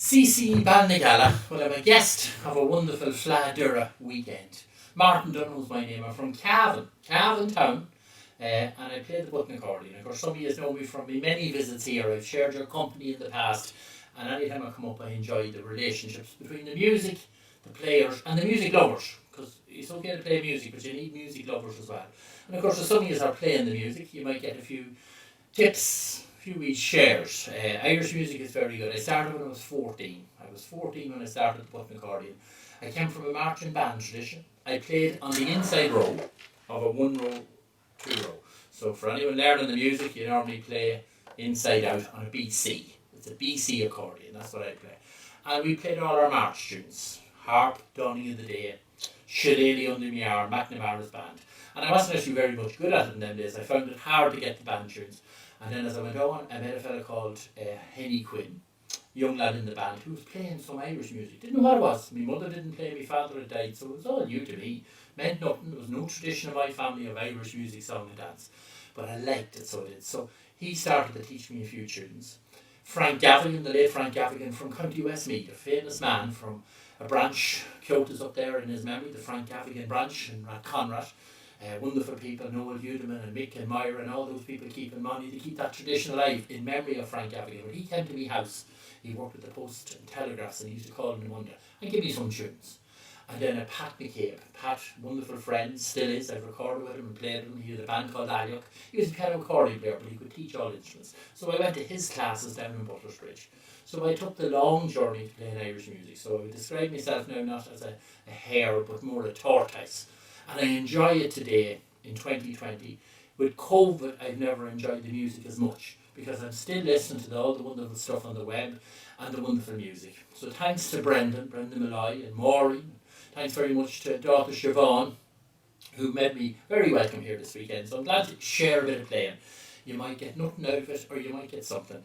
CC Balnagala. Well, I'm a guest of a wonderful Fladura weekend. Martin Donohoe's my name. I'm from Cavan town, and I play the button accordion. Of course, some of you know me from my many visits here. I've shared your company in the past, and anytime I come up, I enjoy the relationships between the music, the players, and the music lovers. Because it's okay to play music, but you need music lovers as well. And of course, if some of you are playing the music, you might get a few tips, a few wee shares. Irish music is very good. I started when I was 14. I was 14 when I started the button accordion. I came from a marching band tradition. I played on the inside row of a 1 row, 2 row. So for anyone learning the music, you normally play inside out on a BC. It's a BC accordion, that's what I play. And we played all our march tunes. Harp, Dawning of the Day, Shillelagh Under Me Arm, McNamara's band. And I wasn't actually very much good at it in them days. I found it hard to get the band tunes. And then as I went on, I met a fella called Henny Quinn, young lad in the band, who was playing some Irish music. Didn't know what it was. My mother didn't play, my father had died, so it was all new to me. Meant nothing. There was no tradition in my family of Irish music, song and dance. But I liked it, so I did. So he started to teach me a few tunes. Frank Gavigan, the late Frank Gavigan from County Westmeath, a famous man from a branch, Kyoto's up there in his memory, the Frank Gavigan branch in Rathconrad. Wonderful people, Noel Udeman and Mick and Myra and all those people keeping money to keep that tradition alive in memory of Frank Gavigan. When he came to my house, he worked with the Post and Telegraphs, and he used to call in Monday and give me some tunes. And then Pat McCabe, Pat, wonderful friend, still is. I've recorded with him and played with him. He had a band called Aliok. He was a piano accordion player, but he could teach all instruments. So I went to his classes down in Butlersbridge. So I took the long journey to playing Irish music. So I would describe myself now not as a hare, but more a tortoise. And I enjoy it today in 2020. With COVID, I've never enjoyed the music as much because I'm still listening to all the wonderful stuff on the web and the wonderful music. So thanks to Brendan Malloy and Maureen. Thanks very much to daughter Siobhan, who made me very welcome here this weekend. So I'm glad to share a bit of playing. You might get nothing out of it, or you might get something.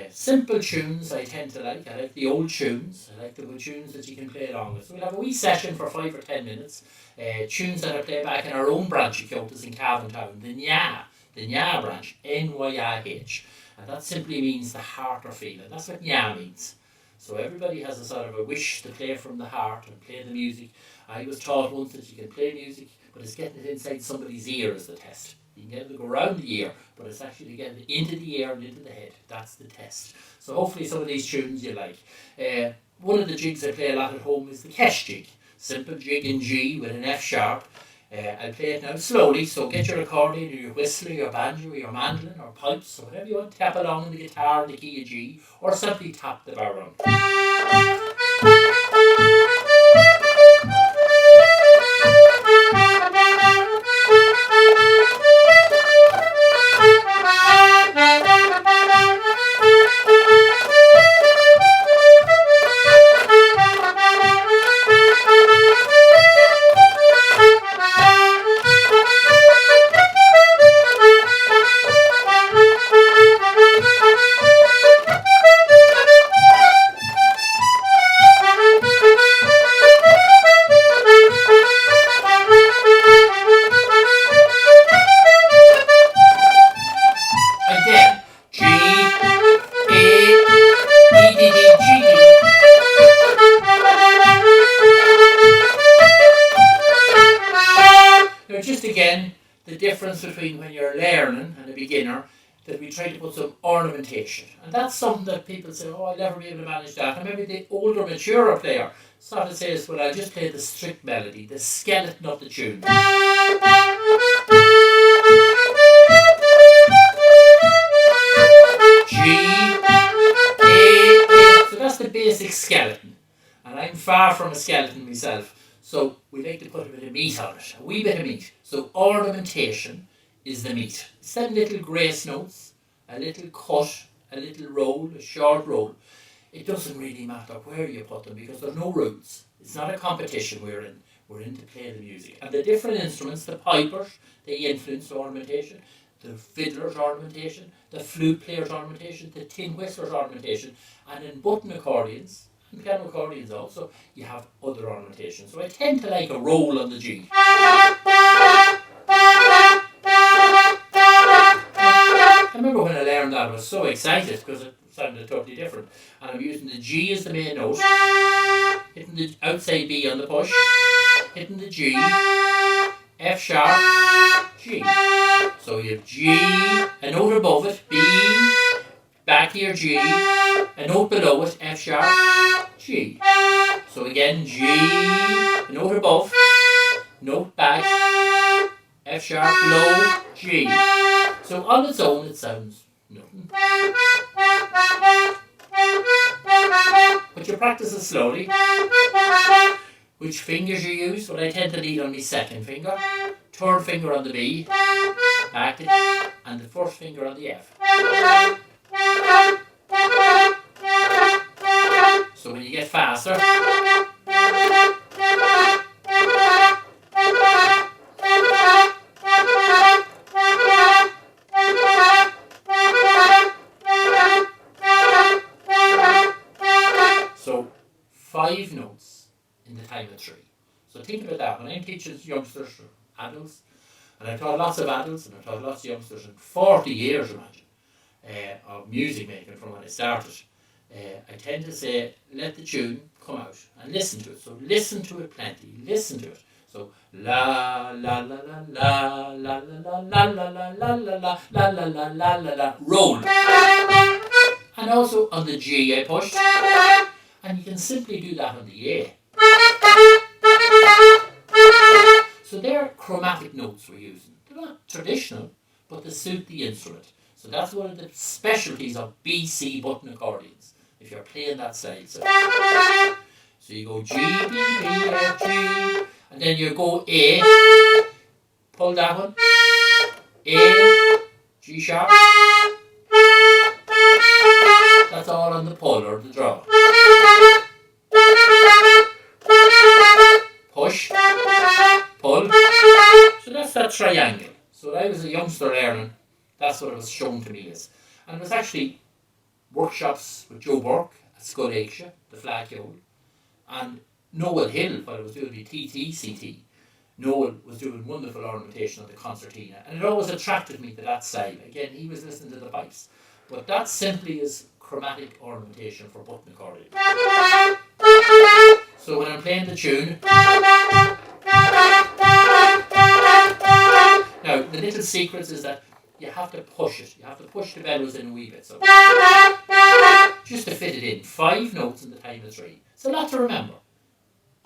Simple tunes I tend to like. I like the old tunes. I like the good tunes that you can play along with. So we'll have a wee session for 5 or 10 minutes. Tunes that I play back in our own branch of Kyoto's in Cavan town. The Nya branch, N-Y-A-H. And that simply means the heart or feeling. That's what Nya means. So everybody has a sort of a wish to play from the heart and play the music. I was taught once that you can play music, but it's getting it inside somebody's ear is the test. You can get it to go around the ear, but it's actually to get it into the ear and into the head. That's the test. So hopefully some of these tunes you like. One of the jigs I play a lot at home is the Kesh jig. Simple jig in G with an F sharp. I'll play it now slowly, so get your accordion or your whistle or your banjo or your mandolin or pipes or whatever you want. Tap along in the guitar in the key of G, or simply tap the bar on. The difference between when you're learning and a beginner, that we try to put some ornamentation. And that's something that people say, oh, I'll never be able to manage that. And maybe the older, maturer player sort of says, well, I'll just play the strict melody, the skeleton of the tune. G, A. So that's the basic skeleton. And I'm far from a skeleton myself. So we like to put a bit of meat on it, a wee bit of meat. So ornamentation is the meat. It's them little grace notes, a little cut, a little roll, a short roll. It doesn't really matter where you put them because there's no rules. It's not a competition we're in. We're in to play the music. And the different instruments, the pipers, they influence ornamentation, the fiddler's ornamentation, the flute player's ornamentation, the tin whistler's ornamentation, and in button accordions, and piano accordions also, you have other ornamentation. So I tend to like a roll on the G. I remember when I learned that, I was so excited because sounded totally different. And I'm using the G as the main note, hitting the outside B on the push, hitting the G, F sharp, G. So you have G, a note above it, B, back to your G, a note below it, F sharp, G. So again, G, a note above, note back, F sharp, low, G. So on its own it sounds nothing. But you practice it slowly. Which fingers you use? Well, I tend to lead on my second finger, third finger on the B, back to, and the first finger on the F. So when you get faster, so 5 notes in the time of 3. So think about that. When I'm teaching youngsters or adults, and I've taught lots of adults and I've taught lots of youngsters in 40 years, imagine, of music making from when I started, I tend to say, let the tune come out and listen to it. So listen to it plenty. Listen to it. So la la la la la la la la la la la la la la la la la la la, roll. And also on the G I pushed, and you can simply do that on the A. So they're chromatic notes we're using. They're not traditional, but they suit the instrument. So that's one of the specialties of BC button accordions, if you're playing that style. So you go G, B, B, F, G, and then you go A, pull that one, A, G sharp, that's all on the pull or the draw. Push, pull, so that's that triangle. So when I was a youngster learning, that's what it was shown to me as. And it was actually workshops with Joe Burke at Skull Acacia, the Flaghill, and Noel Hill, while I was doing the TTCT. Noel was doing wonderful ornamentation on the concertina, and it always attracted me to that style. Again, he was listening to the pipes, but that simply is chromatic ornamentation for button accordion. So when I'm playing the tune, now the little secret is that you have to push it. You have to push the bellows in a wee bit. So just to fit it in. 5 notes in the time of 3. It's a lot to remember.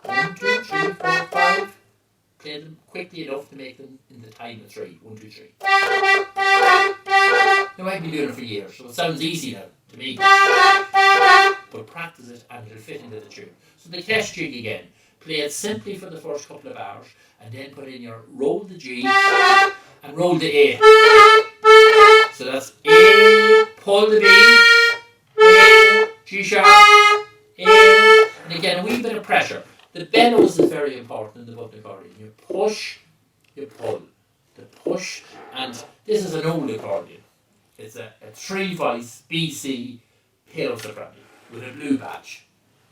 1, 2, 3, 4, 5. Play them quickly enough to make them in the time of 3. 1, 2, 3. Now I've been doing it for years, so it sounds easy now to me. But practice it and it'll fit into the tune. So the test jig again. Play it simply for the first couple of hours, and then put in your roll the G and roll the A. So that's A, pull the B, A, G sharp, A, and again a wee bit of pressure. The bellows is very important in the button accordion. You push, you pull. The push, and this is an old accordion. It's a 3-voice BC piano soprano with a blue badge.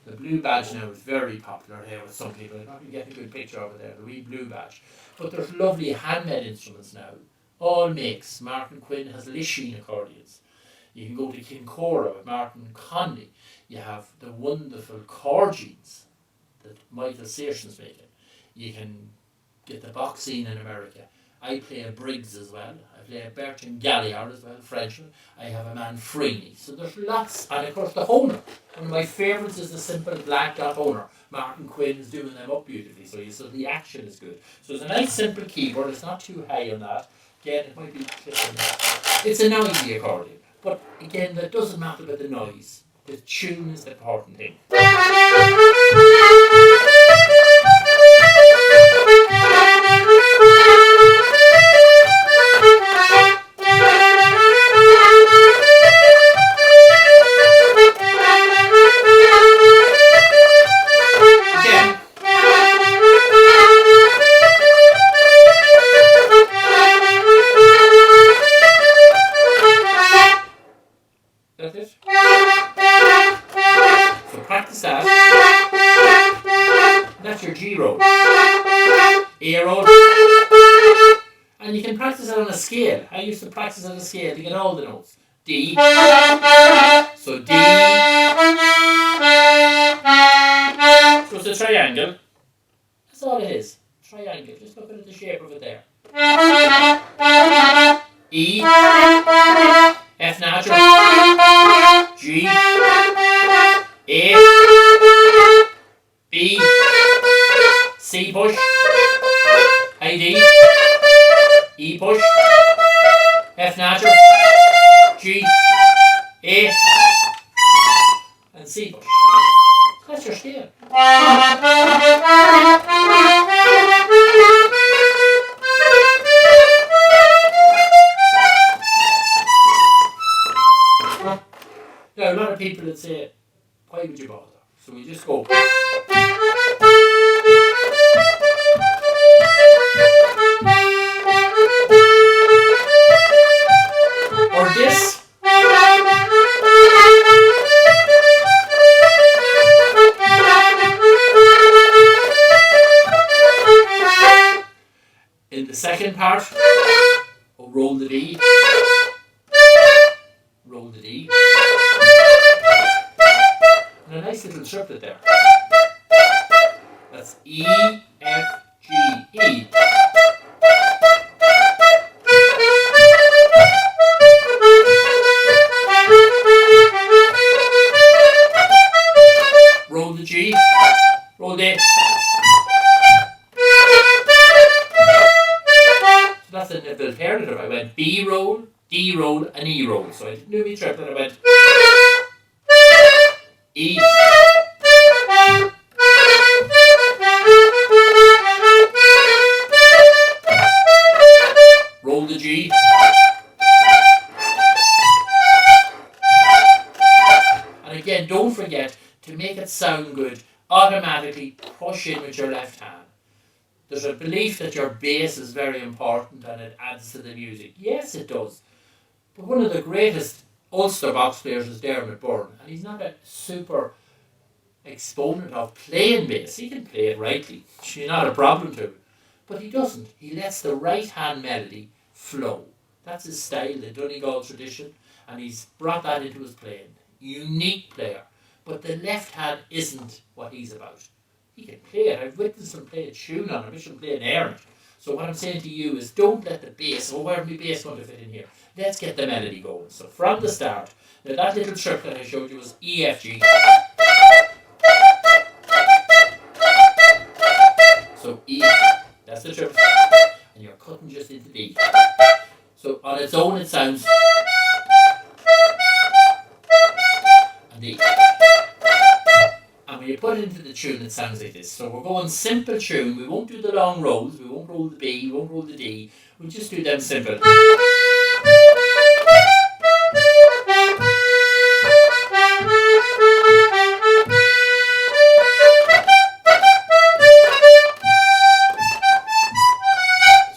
The blue badge now is very popular here with some people. I probably get a good picture over there, the wee blue badge. But there's lovely handmade instruments now. All makes. Martin Quinn has Lisheen accordions. You can go to Kincora with Martin Conley. You have the wonderful Corgines that Michael Searson's making. You can get the Boxine in America. I play a Briggs as well. I play a Bertrand Galliard as well, Frenchman. I have a Manfrini. So there's lots. And of course the Honer. One of my favourites is the simple black dot Honer. Martin Quinn's doing them up beautifully. So the action is good. So it's a nice simple keyboard. It's not too high on that. Again, it might be it's a noisy accordion. But again, that doesn't matter about the noise. The tune is the important thing. That's your G roll, A roll, and you can practice it on a scale. I used to practice on a scale to get all the notes. D, so triangle. Just look at the shape of it there. E, F natural, G, A, B, C push, A D, E push, F natural, G, A, and C push. That's your scale. Now, a lot of people would say, why would you bother? So we just go. Or this. In the second part, we'll roll the D. Roll the D. And a nice little triplet there. That's E, F, G, E. Roll the G. Roll the A. So that's an alternative. I went B roll, D roll, and E roll. So I didn't do me triplet. I went E. Roll the G. And again, don't forget to make it sound good, automatically push in with your left hand. There's a belief that your bass is very important and it adds to the music. Yes, it does. But one of the greatest Ulster box players is Dermot Byrne, and he's not a super exponent of playing bass. He can play it rightly. It's not a problem to him. But he doesn't. He lets the right hand melody flow. That's his style, the Donegal tradition, and he's brought that into his playing. Unique player. But the left hand isn't what he's about. He can play it. I've witnessed him play a tune on it. I should play an air on it. So what I'm saying to you is don't let the bass, where's my bass going to fit in here? Let's get the melody going. So from the start, now that little triplet I showed you was E, F, G. So E, that's the triplet. And you're cutting just into D. So on its own it sounds. And D. And when you put it into the tune, it sounds like this. So we're going simple tune. We won't do the long rolls. We won't roll the B. We won't roll the D. We'll just do them simple.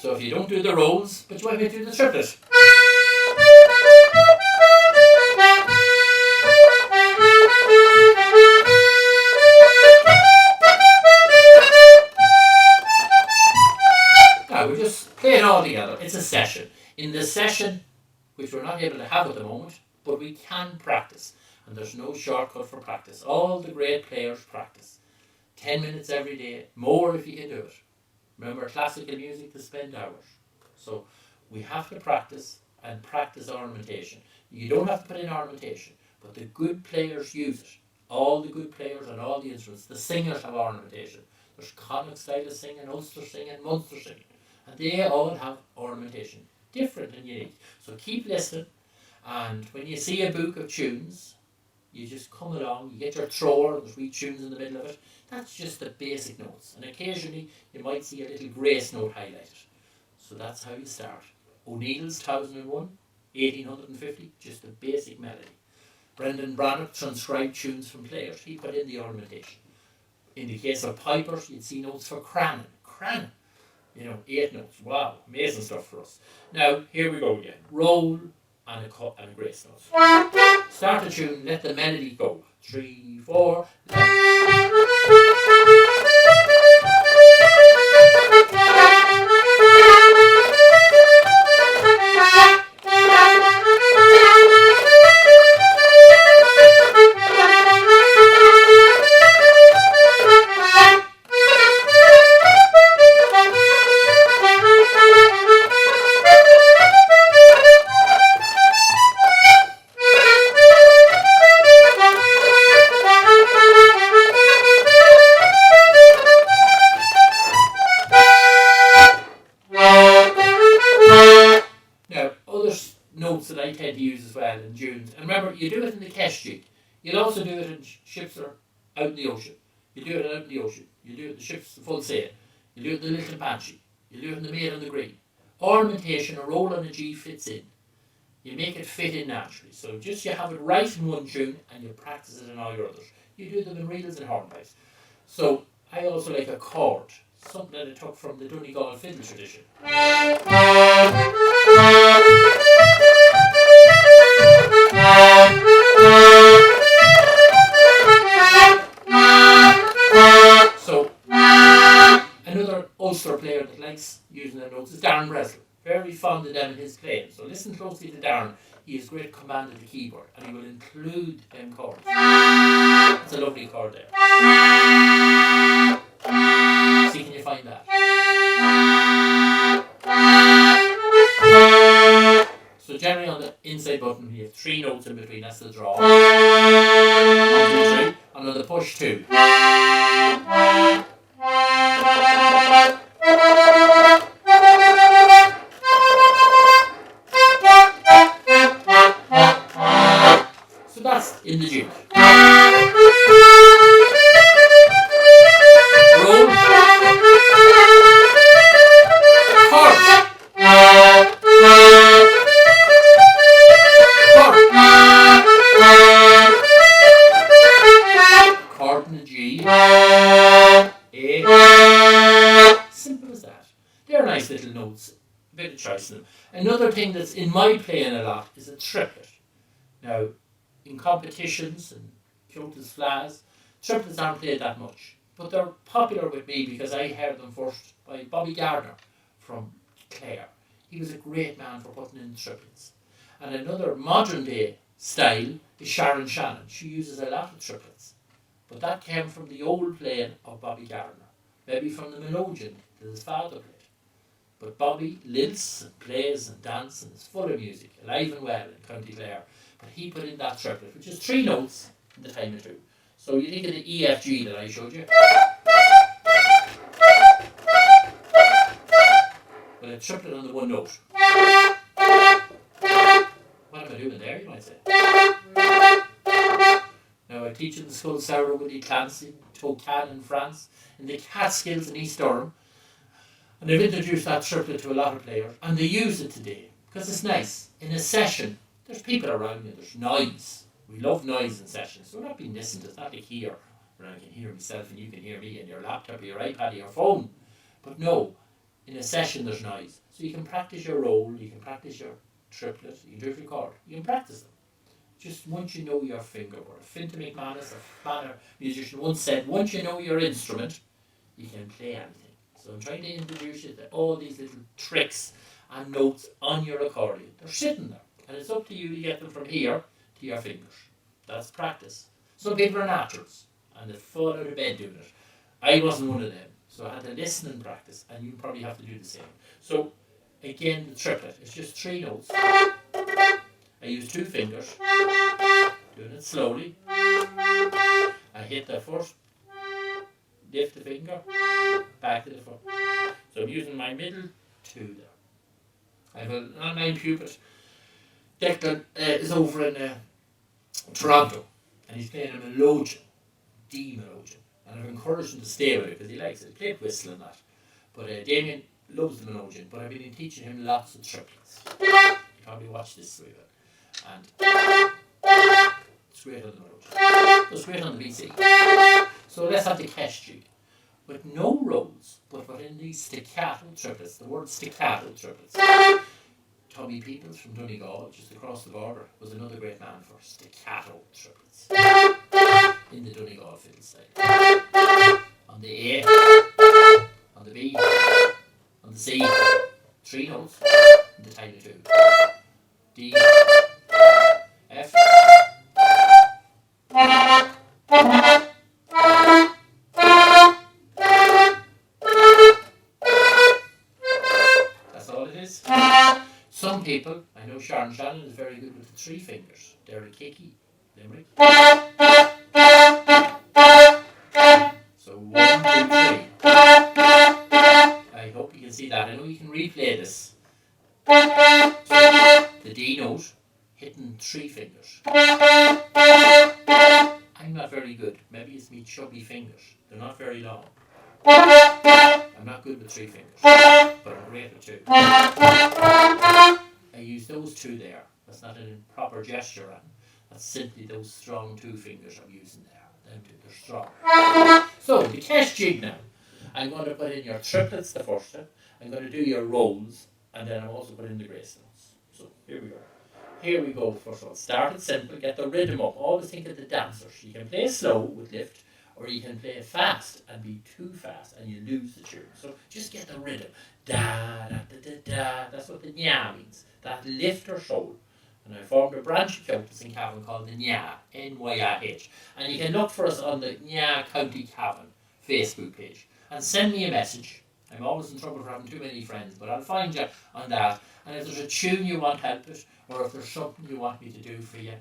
So if you don't do the rolls, but you want me to do the triplet. We just play it all together. It's a session. In the session, which we're not able to have at the moment, but we can practice. And there's no shortcut for practice. All the great players practice. 10 minutes every day, more if you can do it. Remember, classical music to spend hours. So we have to practice and practice ornamentation. You don't have to put in ornamentation, but the good players use it. All the good players on all the instruments, the singers have ornamentation. There's Connacht style of singing, Ulster singing, Munster singing. And they all have ornamentation, different and unique. So keep listening, and when you see a book of tunes, you just come along, you get your thrower, and there's wee tunes in the middle of it. That's just the basic notes. And occasionally you might see a little grace note highlighted. So that's how you start. O'Neill's 1001, 1850, just a basic melody. Brendan Brannock transcribed tunes from players. He put in the ornamentation. In the case of pipers, you'd see notes for cranon. Cranon. 8 notes. Wow, amazing stuff for us. Now, here we go again. Roll and a cut and a grace note. Start the tune, let the melody go. 3, 4. well in June. And remember, you do it in the Kesh jig. You'll also do it in ships that are out in the ocean. You do it out in the ocean. You do it in the ships the full sail. You do it in the Little Banshee. You do it in the Maid on the Green. Ornamentation, a roll on a G fits in. You make it fit in naturally. So just you have it right in one tune and you practice it in all your others. You do them in reels and hornpipes. So I also like a chord, something that I took from the Donegal fiddle tradition. So another Ulster player that likes using the notes is Darren Breslin. Very fond of them in his playing. So listen closely to Darren. He has great command of the keyboard and he will include them chords. That's a lovely chord there. See, can you find that? So generally on the inside button you have 3 notes in between, that's the draw. 1, 2, 3. And on the push 2. So that's in the jig. Roll. Chord. Chord in the G. A. Simple as that. They're nice little notes. A bit of choice in them. Another thing that's in my playing a lot is a triplet. Now, in competitions and Kyoto's Flas, triplets aren't played that much. But they're popular with me because I heard them first by Bobby Gardner from Clare. He was a great man for putting in triplets. And another modern day style is Sharon Shannon. She uses a lot of triplets. But that came from the old playing of Bobby Gardner. Maybe from the melodeon that his father played. But Bobby lives and plays and dances and is full of music, alive and well in County Clare. But he put in that triplet, which is 3 notes in the time of 2. So you think of the E, F, G that I showed you. But a triplet on the one note. What am I doing there, you might say? Now I teach in the school of Sarah Willie Clancy, Tocan in France, in the Catskills in East Durham. And I've introduced that triplet to a lot of players, and they use it today because it's nice. In a session, there's people around you, there's noise. We love noise in sessions. So we're not being listened to. It's not like here, where I can hear myself and you can hear me, and your laptop, or your iPad, or your phone. But no, in a session there's noise. So you can practice your roll, you can practice your triplet, you can do it record. You can practice them. Just once you know your fingerboard. Finta McManus, a planner musician, once said, once you know your instrument, you can play anything. So I'm trying to introduce you to all these little tricks and notes on your accordion. They're sitting there. And it's up to you to get them from here to your fingers. That's practice. Some people are naturals and they fall out of bed doing it. I wasn't one of them. So I had to listen and practice, and you probably have to do the same. So again, the triplet, it's just 3 notes. I use 2 fingers, doing it slowly. I hit the first, lift the finger, back to the front. So I'm using my middle 2 there. I have an online pupil. Declan is over in Toronto, and he's playing a melodeon, D melodeon, and I've encouraged him to stay with it because he likes it. He played whistle and that. But Damien loves the melodeon, but I've been teaching him lots of triplets. You probably watch this way, and it's great on the melodeon. It's great on the BC. So let's have the Kesh jig. With no rolls, but in these staccato triplets, the word staccato triplets. Tommy Peoples from Donegal, just across the border, was another great man for staccato triplets in the Donegal fiddle style. On the A, on the B, on the C, 3 notes in the time of 2. D, F. That's all it is. Some people, I know Sharon Shannon is very good with the 3 fingers. Derek Hickey, Limerick. So 1, 2, 3. I hope you can see that. I know you can replay this. So the D note, hitting 3 fingers. I'm not very good. Maybe it's me chubby fingers. They're not very long. I'm not good with 3 fingers, but I'm great with 2. I use those 2 there. That's not a proper gesture, and that's simply those strong 2 fingers I'm using there. Them 2, they're strong. So the cash jig now. I'm going to put in your triplets the first time. I'm going to do your rolls, and then I'm also putting the grace notes. So here we go. Here we go. First of all, start it simple. Get the rhythm up. Always think of the dancers. You can play slow with lift, or you can play fast and be too fast and you lose the tune. So just get the rhythm. Da da da da da. That's what the nya means. That lift or soul. And I formed a branch of Countess in Cavan called the Nya, N-Y-A-H. And you can look for us on the Nya County Cavan Facebook page. And send me a message. I'm always in trouble for having too many friends, but I'll find you on that. And if there's a tune you want help with, or if there's something you want me to do for you,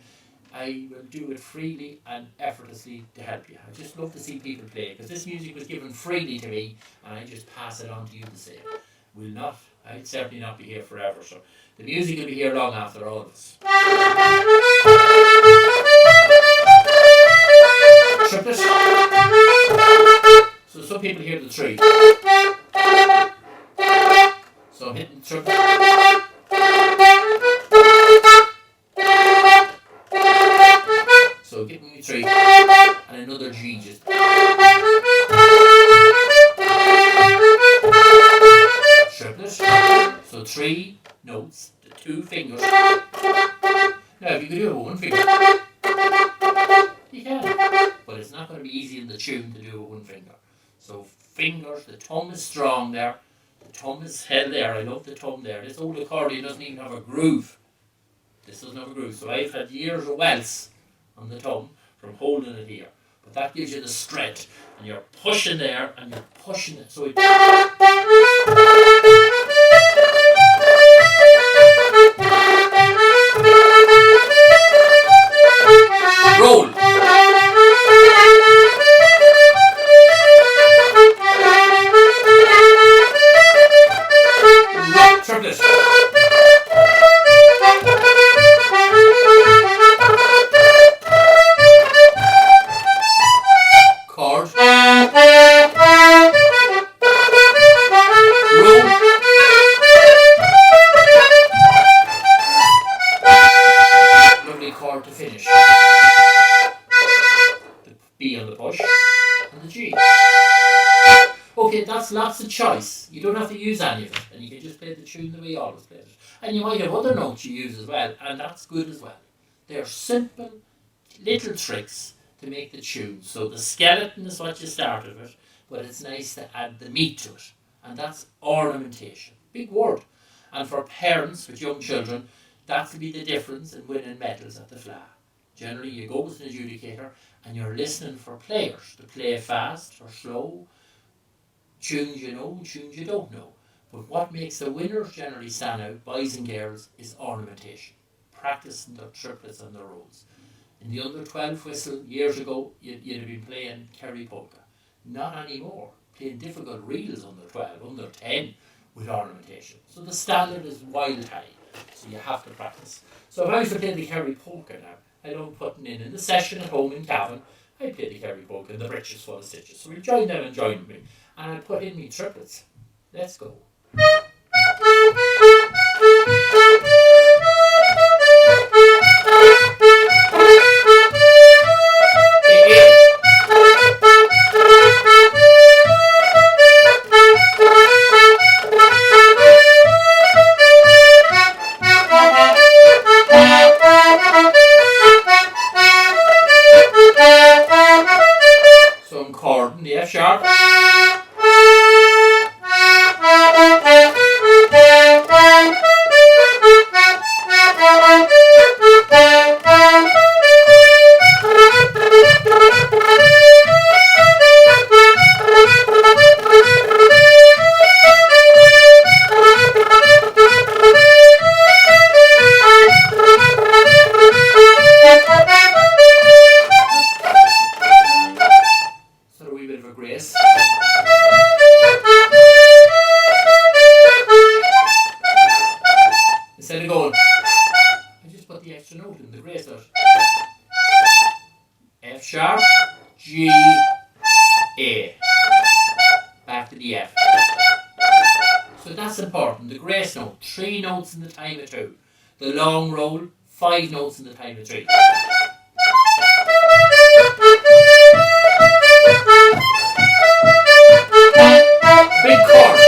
I will do it freely and effortlessly to help you. I just love to see people play, because this music was given freely to me, and I just pass it on to you the same. I'll certainly not be here forever, so the music will be here long after all of us. Triplet. So some people hear the 3. So I'm hitting the triplet. So give me 3 and another G just. Triplet. So 3 notes, the 2 fingers. Now if you could do it with 1 finger, you can. But it's not going to be easy in the tune to do it with 1 finger. So fingers, the thumb is strong there. The thumb is held there. I love the thumb there. This old accordion doesn't even have a groove. This doesn't have a groove. So I've had years of welts on the thumb from holding it here. But that gives you the stretch. And you're pushing there and you're pushing it. So it... Roll. Triplet. Chord. Roll. Lovely chord to finish. The B on the push and the G. Okay, that's lots of choice. You don't have to use any of it, and you can just play the tune the way you always play it. And you might have other notes you use as well, and that's good as well. They're simple little tricks to make the tune. So the skeleton is what you started with, but it's nice to add the meat to it, and that's ornamentation. Big word. And for parents with young children, that'll be the difference in winning medals at the FLA. Generally, you go with an adjudicator, and you're listening for players to play fast or slow, tunes you know, tunes you don't know. But what makes the winners generally stand out, boys and girls, is ornamentation. Practicing their triplets and their rolls. In the under 12 whistle, years ago, you'd have been playing Kerry polka. Not anymore. Playing difficult reels under 12, under 10 with ornamentation. So the standard is wild high. So you have to practice. So if I was to play the Kerry polka now, I don't put it in the session at home in Cavan, I play the Kerry polka and the breeches full of stitches. So we'll join them and join me. And I'll put in me triplets. Let's go. So I'm chording the F sharp. sharp, G, A. Back to the F. So that's important. The grace note, 3 notes in the time of 2. The long roll, 5 notes in the time of 3. Big chord.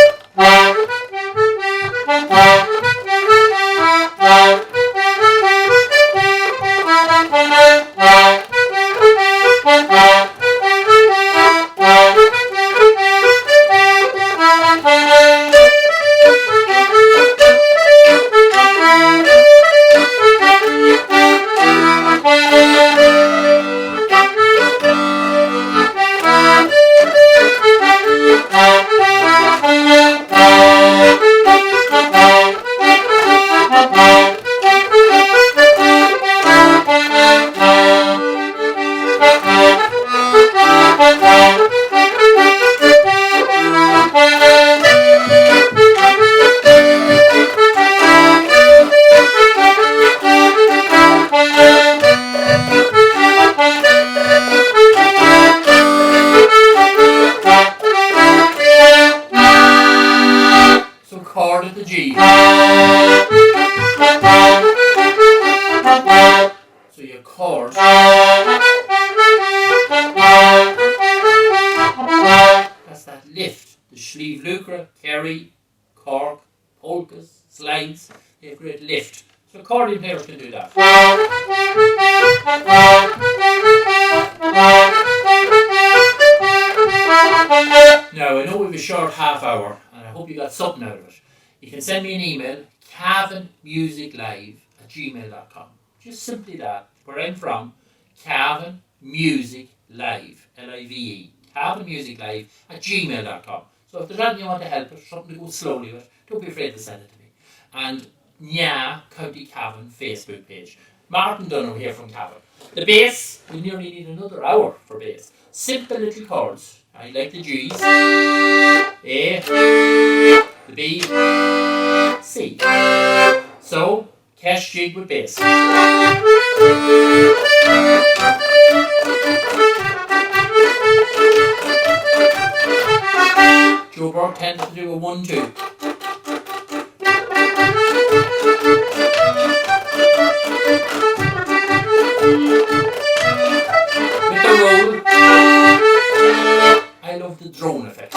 Chord of the G. So your chord. That's that lift. The sleeve lucre, Kerry, Cork, polkas, slides. They have great lift. So accordion players can do that. Now I know we have a short half hour and I hope you got something out of it. You can send me an email, cavanmusiclive@gmail.com. Just simply that, where I'm from, Cavan Music Live, Live, cavanmusiclive@gmail.com. So if there's anything you want to help with, something to go slowly with, don't be afraid to send it to me. And County Cavan Facebook page. Martin Donohoe here from Cavan. The bass, we nearly need another hour for bass. Simple little chords. I like the G's, A, the B, C. So, cash jig with bass. Joe Burke tends to do a 1-2. With the roll, I love the drone effect.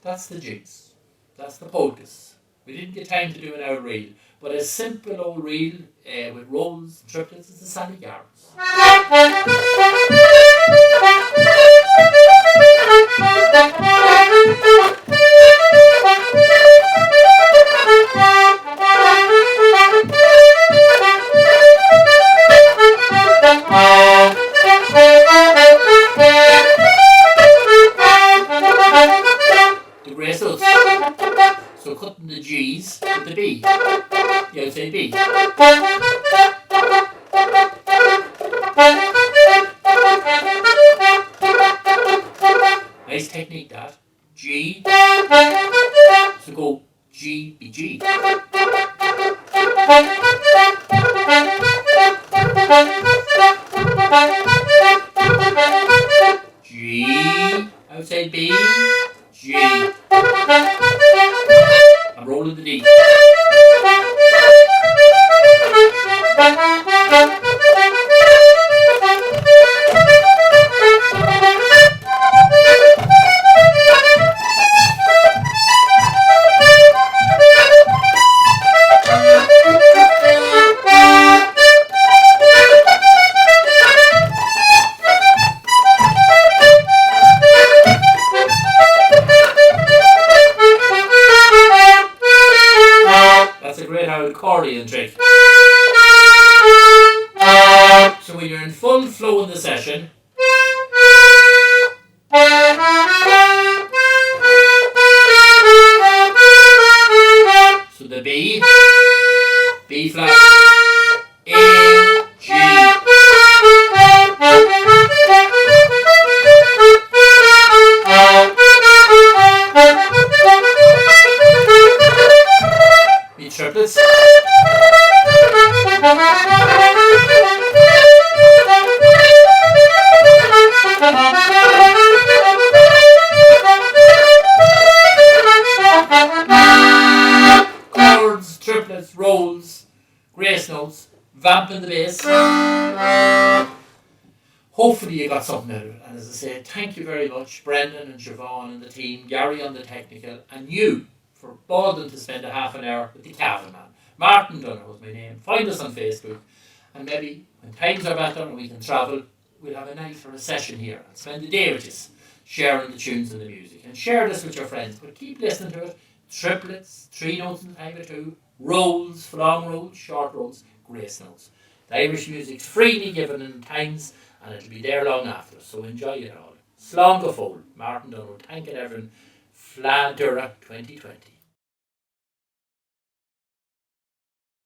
That's the jigs. That's the polkas. We didn't get time to do an hour reel, but a simple old reel with rolls and triplets is the Sally Gardens. The grey suits. So cutting the G's with the B. You say B. Nice technique that. G. So go G, B, G. G. Outside B. G. I'm rolling the D. Accordion trick. So when you're in full flow in the session, so the B, B flat, A, grace notes, vamping the bass. Hopefully you got something out of it. And as I say, thank you very much, Brendan and Siobhan and the team, Gary on the technical, and you for bothering to spend a half an hour with the Cavan man. Martin Donohoe is my name. Find us on Facebook, and maybe when times are better and we can travel, we'll have a night for a session here and spend the day with us, sharing the tunes and the music. And share this with your friends, but keep listening to it. Triplets, 3 notes in the time of 2, rolls, long rolls, short rolls, grace notes. The Irish music's freely given in times, and it'll be there long after, so enjoy it all. Slán go fóill, Martin Donohoe, thanking everyone. Flá Dura 2020.